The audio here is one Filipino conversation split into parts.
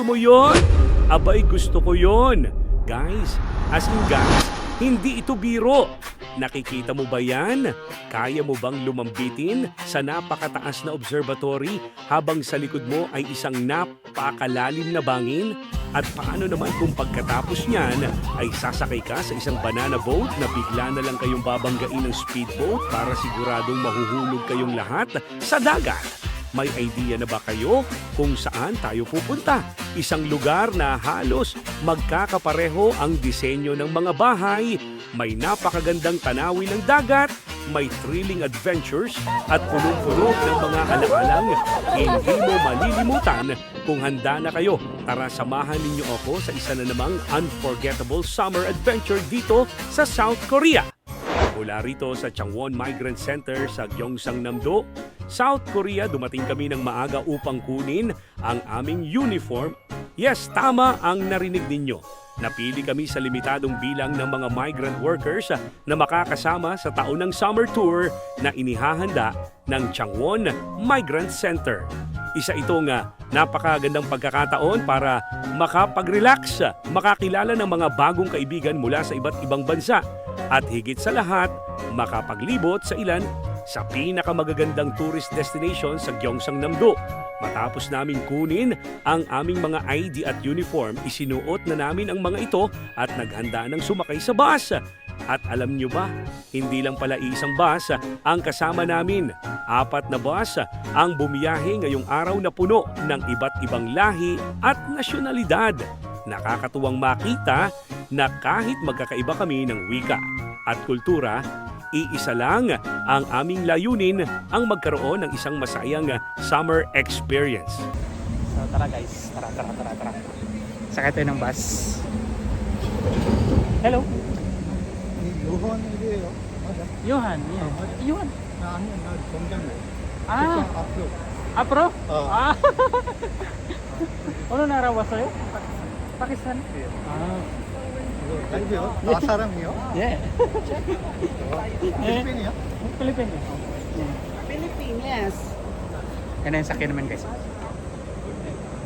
mo yon? Abay, gusto ko yon. Guys, as in guys, hindi ito biro. Nakikita mo ba yan? Kaya mo bang lumambitin sa napakataas na observatory habang sa likod mo ay isang napakalalim na bangin? At paano naman kung pagkatapos niyan ay sasakay ka sa isang banana boat na bigla na lang kayong babanggain ng speedboat para siguradong mahuhulog kayong lahat sa dagat? May idea na ba kayo kung saan tayo pupunta? Isang lugar na halos magkakapareho ang disenyo ng mga bahay, may napakagandang tanawin ng dagat, may thrilling adventures at punong-puno ng mga alaalang hindi mo malilimutan. Kung handa na kayo, tara samahan ninyo ako sa isa na namang unforgettable summer adventure dito sa South Korea. Mula rito sa Changwon Migrant Center sa Gyeongsangnam-do, South Korea, dumating kami ng maaga upang kunin ang aming uniform. Yes, tama ang narinig ninyo. Napili kami sa limitadong bilang ng mga migrant workers na makakasama sa taon ng summer tour na inihahanda ng Changwon Migrant Center. Isa itong napakagandang pagkakataon para makapag-relax, makakilala ng mga bagong kaibigan mula sa iba't ibang bansa at higit sa lahat, makapaglibot sa ilan sa pinakamagagandang tourist destination sa Gyeongsangnam-do. Matapos namin kunin ang aming mga ID at uniform, isinuot na namin ang mga ito at naghanda ng sumakay sa bus. At alam nyo ba, hindi lang pala isang bus ang kasama namin. 4 na bus ang bumiyahe ngayong araw na puno ng iba't ibang lahi at nasyonalidad. Nakakatuwang makita na kahit magkakaiba kami ng wika at kultura, iisa lang ang aming layunin ang magkaroon ng isang masayang summer experience. So tara guys, tara. Sakay tayo ng bus. Hello? 요한이래요. 맞아. Johan, yeah. Johan. 아니야, 나 정장래. Ah, 앞으로. Apro? Oh. Ah. Ano nara wasa'yo? Pakistan? Ah. 딸기요? 나 사람이요? Yeah. 필리핀이요? Philippine. Yeah. Philippines, yes. Yan ang sakyan naman guys.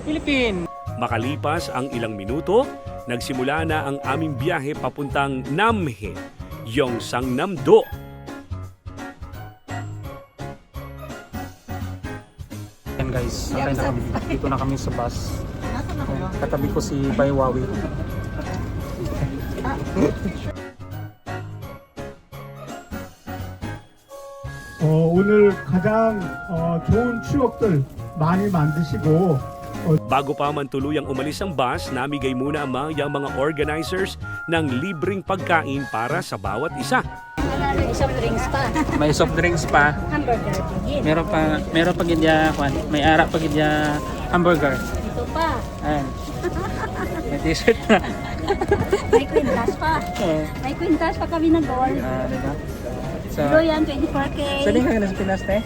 Philippine. Makalipas ang ilang minuto, nagsimula na ang aming biyahe papuntang Namhae, Gyeongsangnam-do. Yan guys, sakay na kami. Dito na kami sa bus. Katabi ko si Baywawi. 오늘 가장 좋은 추억들 많이 만드시고 Bago pa man tuluyang umalis ang bus, namigay muna ang mga organizers ng libreng pagkain para sa bawat isa. Soft drinks pa. May soft drinks pa. Hamburger tigil. Meron pa gidya, may ara pa gidya hamburger. Ito pa. Ayan. May t-shirt na. May kwintas pa. May kwintas pa kami ng gold. Diba? So, Ilo yan, 24K. saan ka na sa Pinas, te?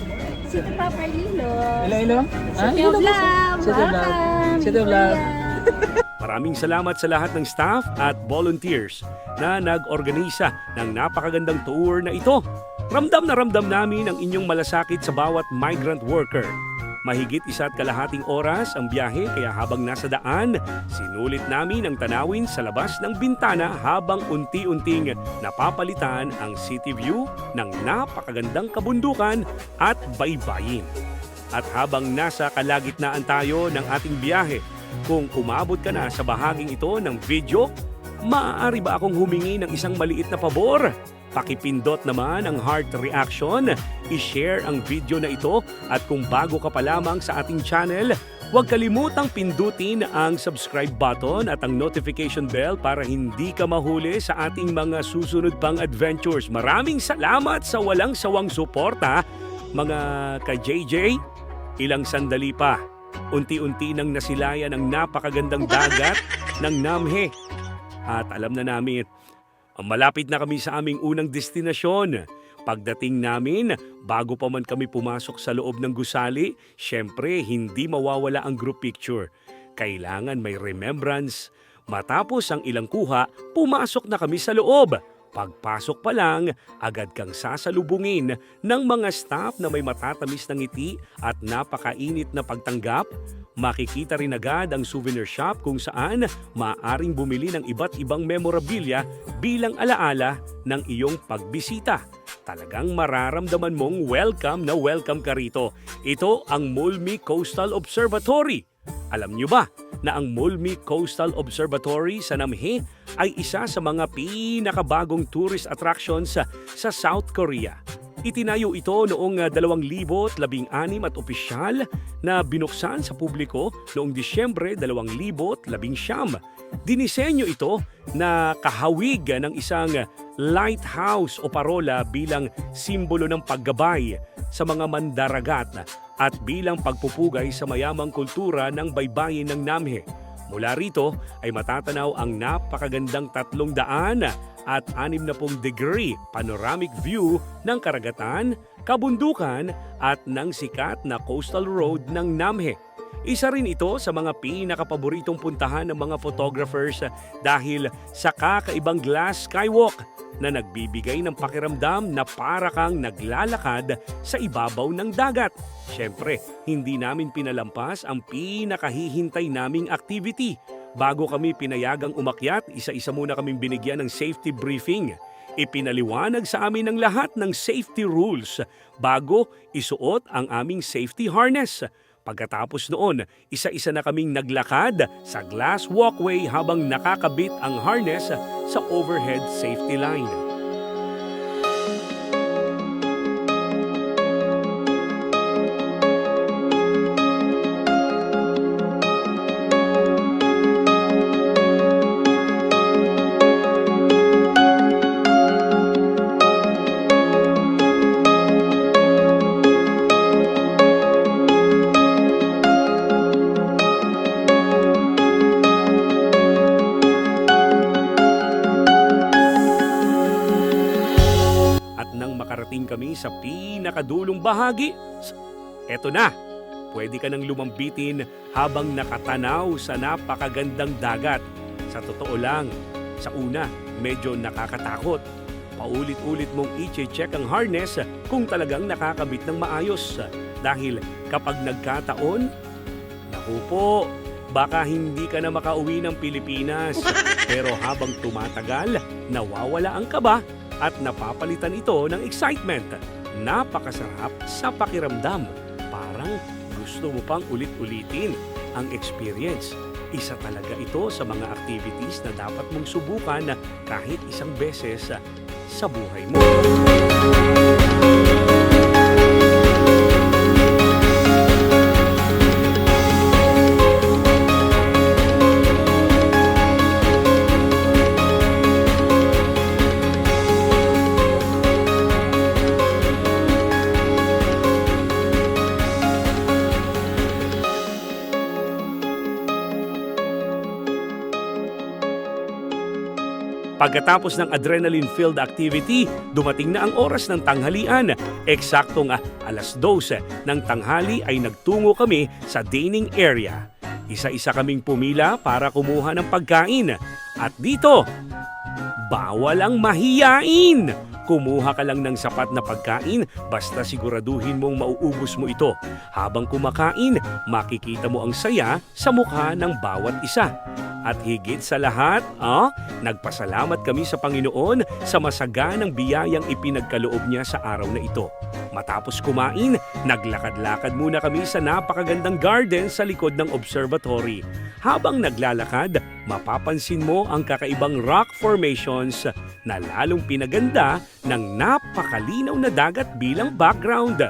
City Proper Lilo. Ilo? City of Love. City of Love. Welcome. City of Love. Maraming salamat sa lahat ng staff at volunteers na nag-organisa ng napakagandang tour na ito. Ramdam na ramdam namin ang inyong malasakit sa bawat migrant worker. Mahigit 1.5 oras ang biyahe kaya habang nasa daan, sinulit namin ang tanawin sa labas ng bintana habang unti-unting napapalitan ang city view ng napakagandang kabundukan at baybayin. At habang nasa kalagitnaan tayo ng ating biyahe, kung umabot ka na sa bahaging ito ng video, maaari ba akong humingi ng isang maliit na pabor? Pakipindot naman ang heart reaction, i-share ang video na ito at kung bago ka pa lamang sa ating channel, huwag kalimutang pindutin ang subscribe button at ang notification bell para hindi ka mahuli sa ating mga susunod pang adventures. Maraming salamat sa walang sawang suporta, mga ka-JJ. Ilang sandali pa, unti-unti nang nasilayan ang napakagandang dagat ng Namhae. At alam na namin, malapit na kami sa aming unang destinasyon. Pagdating namin, bago pa man kami pumasok sa loob ng gusali, syempre hindi mawawala ang group picture. Kailangan may remembrance. Matapos ang ilang kuha, pumasok na kami sa loob. Pagpasok pa lang, agad kang sasalubungin ng mga staff na may matatamis na ngiti at napakainit na pagtanggap. makikita rin agad ang souvenir shop kung saan maaaring bumili ng iba't ibang memorabilia bilang alaala ng iyong pagbisita. Talagang mararamdaman mong welcome na welcome ka rito. Ito ang Mulmi Coastal Observatory. Alam nyo ba na ang Mulmi Coastal Observatory sa Namhae ay isa sa mga pinakabagong tourist attractions sa South Korea? Itinayo ito noong 2016 at opisyal na binuksan sa publiko noong Disyembre 2019. Dinisenyo ito na kahawig ng isang lighthouse o parola bilang simbolo ng paggabay sa mga mandaragat at bilang pagpupugay sa mayamang kultura ng baybayin ng Namhae. Mula rito ay matatanaw ang napakagandang 360-degree panoramic view ng karagatan, kabundukan at ng sikat na coastal road ng Namhae. Isa rin ito sa mga pinakapaboritong puntahan ng mga photographers dahil sa kakaibang glass skywalk na nagbibigay ng pakiramdam na para kang naglalakad sa ibabaw ng dagat. Siyempre, hindi namin pinalampas ang pinakahihintay naming activity. Bago kami pinayagang umakyat, isa-isa muna kaming binigyan ng safety briefing. Ipinaliwanag sa amin ng lahat ng safety rules bago isuot ang aming safety harness. Pagkatapos noon, isa-isa na kaming naglakad sa glass walkway habang nakakabit ang harness sa overhead safety line. Makarating kami sa pinakadulong bahagi. Eto na, pwede ka nang lumambitin habang nakatanaw sa napakagandang dagat. Sa totoo lang, sa una, medyo nakakatakot. Paulit-ulit mong i-check ang harness kung talagang nakakabit ng maayos. Dahil kapag nagkataon, naku po, baka hindi ka na makauwi ng Pilipinas. Pero habang tumatagal, nawawala ang kaba at napapalitan ito ng excitement. Napakasarap sa pakiramdam. Parang gusto mo pang ulit-ulitin ang experience. Isa talaga ito sa mga activities na dapat mong subukan kahit isang beses sa buhay mo. Pagkatapos ng adrenaline-filled activity, dumating na ang oras ng tanghalian. Eksaktong 12:00 ng tanghali ay nagtungo kami sa dining area. Isa-isa kaming pumila para kumuha ng pagkain. At dito, bawal ang mahiyain! Kumuha ka lang ng sapat na pagkain basta siguraduhin mong mauubos mo ito. Habang kumakain, makikita mo ang saya sa mukha ng bawat isa. At higit sa lahat, nagpasalamat kami sa Panginoon sa masaganang biyayang ipinagkaloob niya sa araw na ito. Matapos kumain, naglakad-lakad muna kami sa napakagandang garden sa likod ng observatory. Habang naglalakad, mapapansin mo ang kakaibang rock formations na lalong pinaganda ng napakalinaw na dagat bilang background.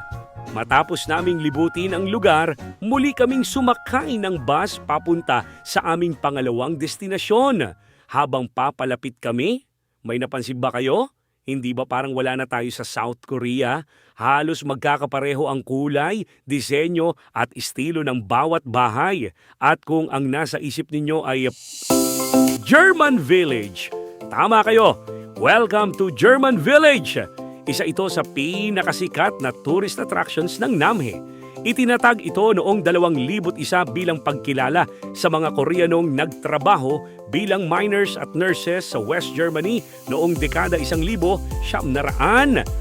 Matapos naming libutin ang lugar, muli kaming sumakay ng bus papunta sa aming pangalawang destinasyon. Habang papalapit kami, may napansin ba kayo? Hindi ba parang wala na tayo sa South Korea? Halos magkakapareho ang kulay, disenyo at estilo ng bawat bahay. At kung ang nasa isip ninyo ay German Village, tama kayo! Welcome to German Village! Isa ito sa pinakasikat na tourist attractions ng Namhae. Itinatag ito noong 2001 bilang pagkilala sa mga Koreanong nagtrabaho bilang miners at nurses sa West Germany noong dekada 1960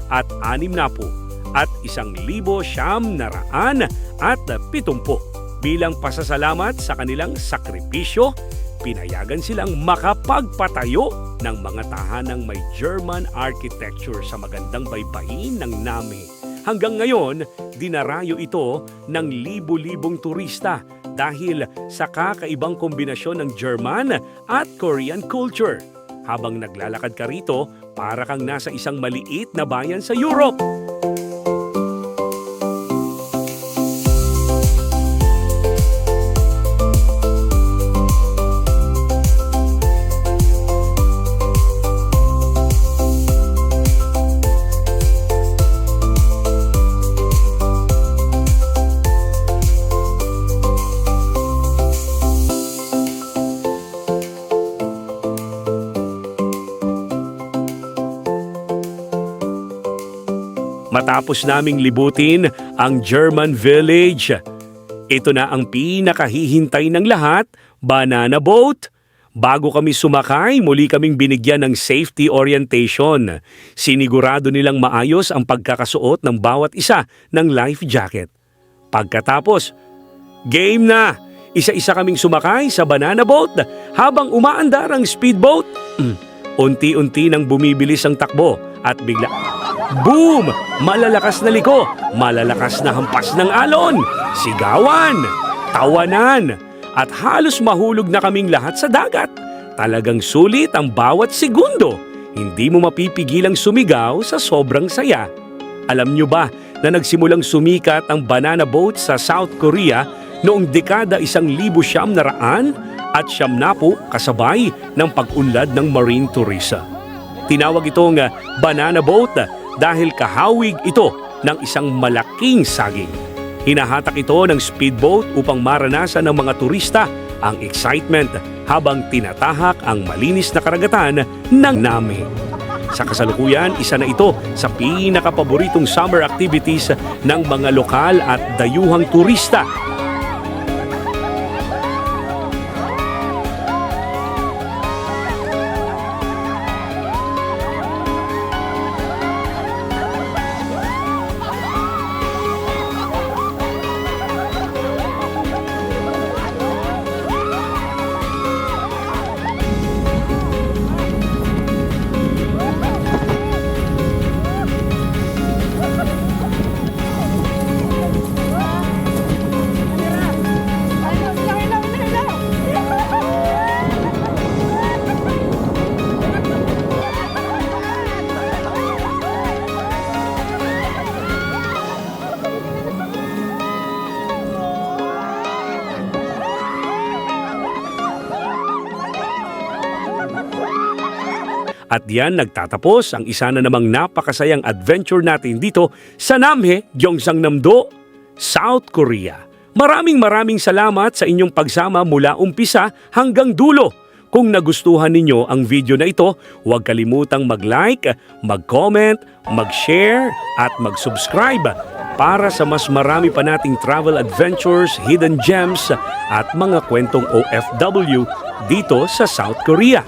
at 60 at 1970. Bilang pasasalamat sa kanilang sakripisyo, pinayagan silang makapagpatayo ng mga tahanang may German architecture sa magandang baybayin ng Nami. Hanggang ngayon, dinarayo ito ng libu-libong turista dahil sa kakaibang kombinasyon ng German at Korean culture. Habang naglalakad ka rito, para kang nasa isang maliit na bayan sa Europe. Matapos naming libutin ang German Village, ito na ang pinakahihintay ng lahat, banana boat. Bago kami sumakay, muli kaming binigyan ng safety orientation. Sinigurado nilang maayos ang pagkakasuot ng bawat isa ng life jacket. Pagkatapos, game na! Isa-isa kaming sumakay sa banana boat habang umaandar ang speedboat. Unti-unti nang bumibilis ang takbo at bigla, boom! Malalakas na liko, malalakas na hampas ng alon, sigawan, tawanan, at halos mahulog na kaming lahat sa dagat. Talagang sulit ang bawat segundo. Hindi mo mapipigilang sumigaw sa sobrang saya. Alam nyo ba na nagsimulang sumikat ang banana boat sa South Korea noong dekada 1900 at 1970 kasabay ng pag-unlad ng marine tourism. Tinawag itong banana boat dahil kahawig ito ng isang malaking saging. Hinahatak ito ng speedboat upang maranasan ng mga turista ang excitement habang tinatahak ang malinis na karagatan ng Nami. Sa kasalukuyan, isa na ito sa pinakapaboritong summer activities ng mga lokal at dayuhang turista. At diyan nagtatapos ang isa na namang napakasayang adventure natin dito sa Namhae, Gyeongsangnam-do, South Korea. Maraming salamat sa inyong pagsama mula umpisa hanggang dulo. Kung nagustuhan ninyo ang video na ito, huwag kalimutang mag-like, mag-comment, mag-share at mag-subscribe para sa mas marami pa nating travel adventures, hidden gems at mga kwentong OFW dito sa South Korea.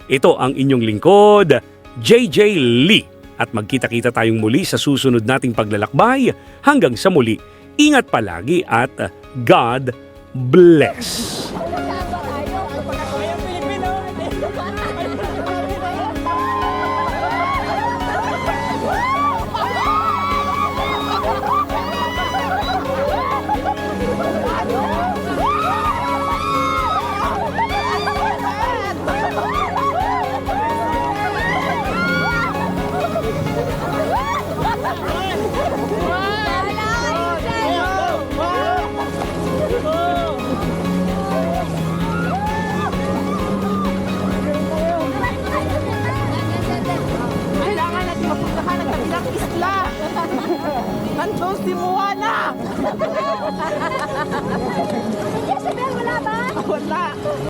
Ito ang inyong lingkod, JJ Lee. At magkita-kita tayong muli sa susunod nating paglalakbay. Hanggang sa muli, ingat palagi at God bless. Ang si Moana! Yes, wala ba? Wala!